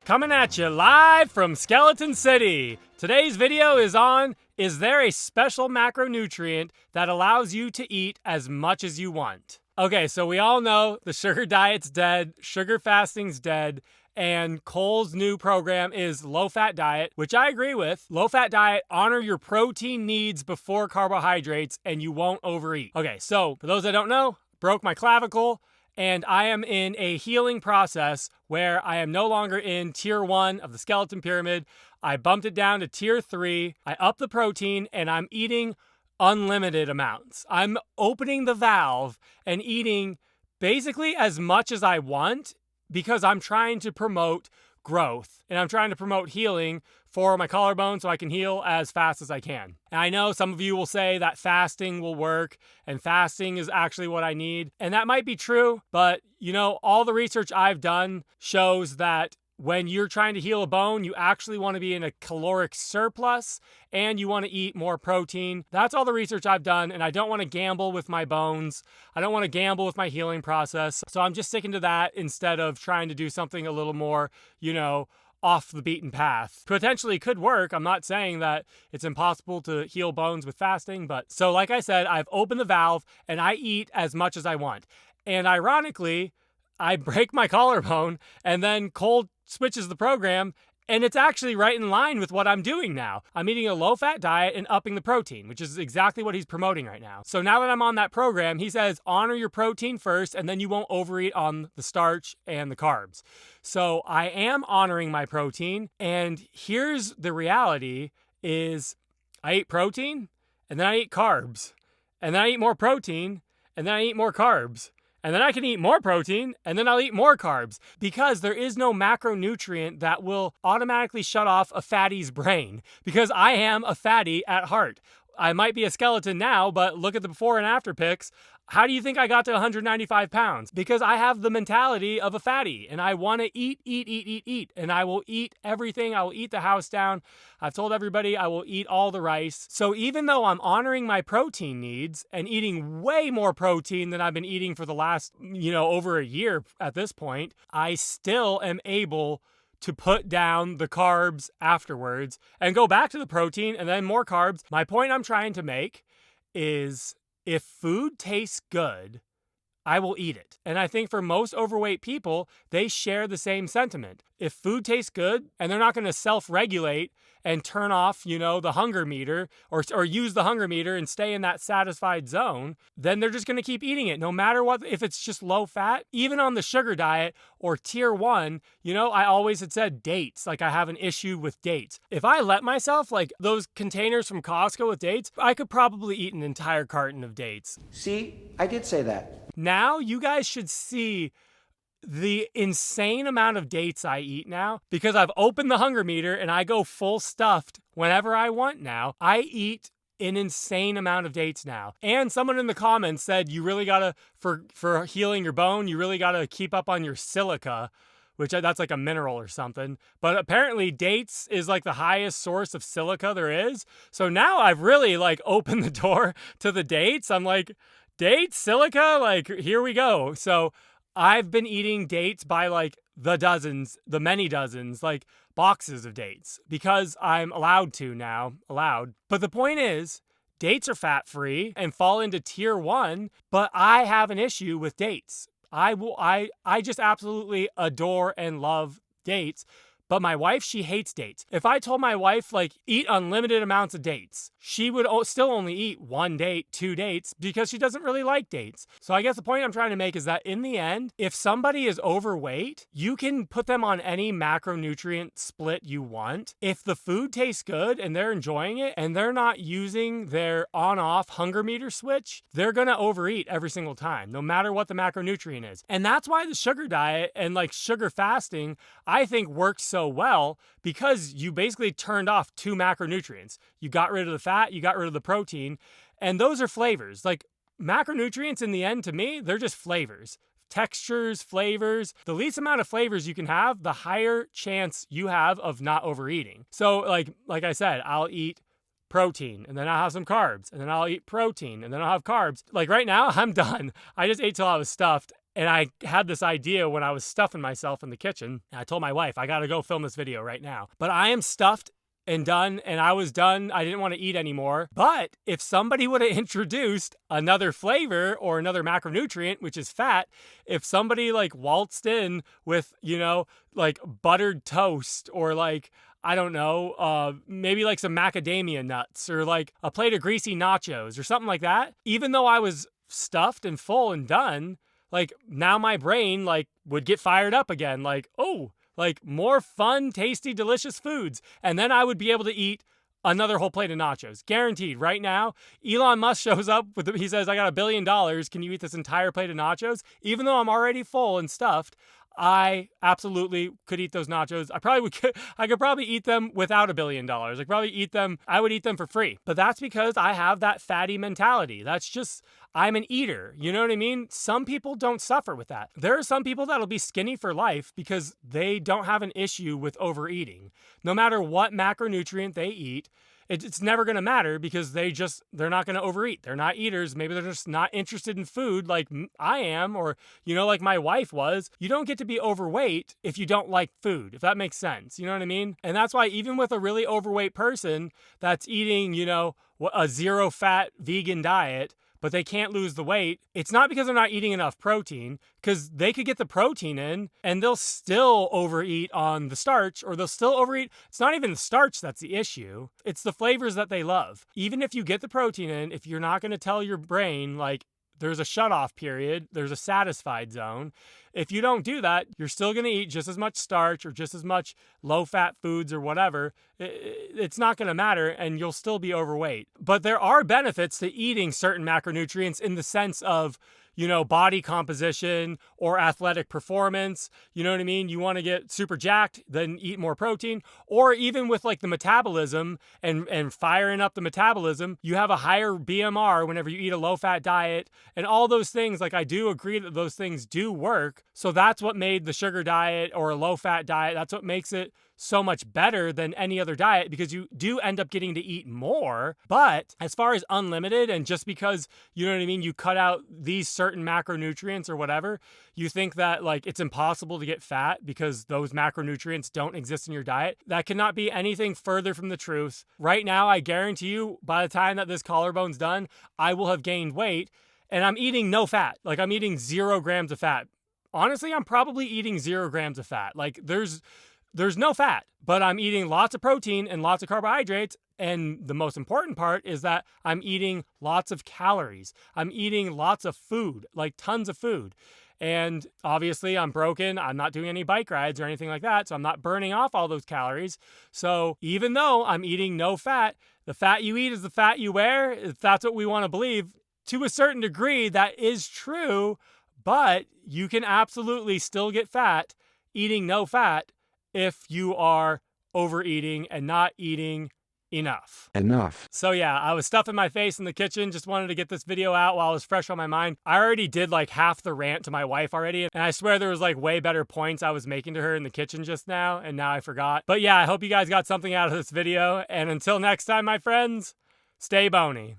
Coming at you live from Skeleton City. Today's video is on, is there a special macronutrient that allows you to eat as much as you want? Okay, so we all know the sugar diet's dead, sugar fasting's dead, and Cole's new program is low-fat diet, which I agree with. Low-fat diet, honor your protein needs before carbohydrates, and you won't overeat. Okay, so for those that don't know, broke my clavicle, and I am in a healing process where I am no longer in tier 1 of the skeleton pyramid. I bumped it down to tier 3. I upped the protein and I'm eating unlimited amounts. I'm opening the valve and eating basically as much as I want because I'm trying to promote growth and I'm trying to promote healing for my collarbone so I can heal as fast as I can. And I know some of you will say that fasting will work and fasting is actually what I need. And that might be true, but you know, all the research I've done shows that when you're trying to heal a bone, you actually want to be in a caloric surplus and you want to eat more protein. That's all the research I've done, and I don't want to gamble with my bones. I don't want to gamble with my healing process. So I'm just sticking to that instead of trying to do something a little more, you know, off the beaten path. Potentially could work. I'm not saying that it's impossible to heal bones with fasting, but so like I said, I've opened the valve and I eat as much as I want. And ironically, I break my collarbone and then Cole switches the program and it's actually right in line with what I'm doing now. I'm eating a low-fat diet and upping the protein, which is exactly what he's promoting right now. So now that I'm on that program, he says honor your protein first and then you won't overeat on the starch and the carbs. So I am honoring my protein, and here's the reality is I eat protein and then I eat carbs and then I eat more protein and then I eat more carbs. And then I can eat more protein, and then I'll eat more carbs because there is no macronutrient that will automatically shut off a fatty's brain because I am a fatty at heart. I might be a skeleton now, but look at the before and after pics. How do you think I got to 195 pounds? Because I have the mentality of a fatty and I want to eat. And I will eat everything. I will eat the house down. I've told everybody I will eat all the rice. So even though I'm honoring my protein needs and eating way more protein than I've been eating for the last, over a year at this point, I still am able to put down the carbs afterwards and go back to the protein and then more carbs. My point I'm trying to make is if food tastes good, I will eat it. And I think for most overweight people, they share the same sentiment. If food tastes good and they're not going to self-regulate and turn off, the hunger meter or use the hunger meter and stay in that satisfied zone, then they're just going to keep eating it no matter what. If it's just low fat, even on the sugar diet or tier 1, I always had said dates. Like I have an issue with dates. If I let myself, like those containers from Costco with dates, I could probably eat an entire carton of dates. See, I did say that. Now you guys should see the insane amount of dates I eat now because I've opened the hunger meter and I go full stuffed whenever I want now. I eat an insane amount of dates now. And someone in the comments said you really gotta, for healing your bone, you really gotta keep up on your silica, which that's like a mineral or something. But apparently dates is like the highest source of silica there is. So now I've really like opened the door to the dates. I'm like, dates, silica, like here we go. So I've been eating dates by like the many dozens, like boxes of dates because I'm allowed to now, But the point is, dates are fat free and fall into tier 1, but I have an issue with dates. I just absolutely adore and love dates. But my wife, she hates dates. If I told my wife, like, eat unlimited amounts of dates, she would still only eat 1 date, 2 dates, because she doesn't really like dates. So I guess the point I'm trying to make is that in the end, if somebody is overweight, you can put them on any macronutrient split you want. If the food tastes good and they're enjoying it and they're not using their on-off hunger meter switch, they're going to overeat every single time, no matter what the macronutrient is. And that's why the sugar diet and like sugar fasting, I think works so well because you basically turned off 2 macronutrients. You got rid of the fat, you got rid of the protein, and those are flavors. Like macronutrients in the end, to me, they're just flavors. Textures, flavors. The least amount of flavors you can have, the higher chance you have of not overeating. So like I said, I'll eat protein and then I'll have some carbs and then I'll eat protein and then I'll have carbs. Like right now, I'm done. I just ate till I was stuffed. And I had this idea when I was stuffing myself in the kitchen. And I told my wife, I got to go film this video right now. But I am stuffed and done, and I was done. I didn't want to eat anymore. But if somebody would have introduced another flavor or another macronutrient, which is fat, if somebody like waltzed in with, you know, like buttered toast or like, I don't know, maybe like some macadamia nuts or like a plate of greasy nachos or something like that, even though I was stuffed and full and done, like now my brain like would get fired up again. Like, oh, like more fun, tasty, delicious foods. And then I would be able to eat another whole plate of nachos. Guaranteed. Right now, Elon Musk shows up with, he says, I got $1 billion. Can you eat this entire plate of nachos? Even though I'm already full and stuffed, I absolutely could eat those nachos. I could probably eat them without $1 billion. I would eat them for free. But that's because I have that fatty mentality. That's just, I'm an eater. You know what I mean? Some people don't suffer with that. There are some people that'll be skinny for life because they don't have an issue with overeating. No matter what macronutrient they eat, it's never going to matter because they're not going to overeat. They're not eaters. Maybe they're just not interested in food like I am, or, you know, like my wife was. You don't get to be overweight if you don't like food, if that makes sense. You know what I mean? And that's why even with a really overweight person that's eating, you know, a zero fat vegan diet, but they can't lose the weight, it's not because they're not eating enough protein, because they could get the protein in and they'll still overeat on the starch, or they'll still overeat. It's not even the starch that's the issue. It's the flavors that they love. Even if you get the protein in, if you're not going to tell your brain, like, there's a shut-off period, there's a satisfied zone. If you don't do that, you're still going to eat just as much starch or just as much low-fat foods or whatever. It's not going to matter, and you'll still be overweight. But there are benefits to eating certain macronutrients in the sense of, you know, body composition or athletic performance. You know what I mean? You want to get super jacked, then eat more protein. Or even with like the metabolism and firing up the metabolism, you have a higher BMR whenever you eat a low-fat diet. And all those things, like I do agree that those things do work. So that's what made the sugar diet or a low-fat diet, that's what makes it so much better than any other diet, because you do end up getting to eat more. But as far as unlimited, and just because, you know what I mean, you cut out these certain macronutrients or whatever, you think that like it's impossible to get fat because those macronutrients don't exist in your diet. That cannot be anything further from the truth. Right now, I guarantee you, by the time that this collarbone's done, I will have gained weight, and I'm eating no fat. Like I'm eating 0 grams of fat. Honestly, I'm probably eating 0 grams of fat. Like there's no fat, but I'm eating lots of protein and lots of carbohydrates. And the most important part is that I'm eating lots of calories. I'm eating lots of food, like tons of food. And obviously I'm broken. I'm not doing any bike rides or anything like that. So I'm not burning off all those calories. So even though I'm eating no fat, the fat you eat is the fat you wear. If that's what we want to believe, to a certain degree, that is true. But you can absolutely still get fat eating no fat if you are overeating and not eating enough. So yeah, I was stuffing my face in the kitchen, just wanted to get this video out while it was fresh on my mind. I already did like half the rant to my wife already, and I swear there was like way better points I was making to her in the kitchen just now, and now I forgot. But yeah, I hope you guys got something out of this video, and until next time, my friends, stay bony.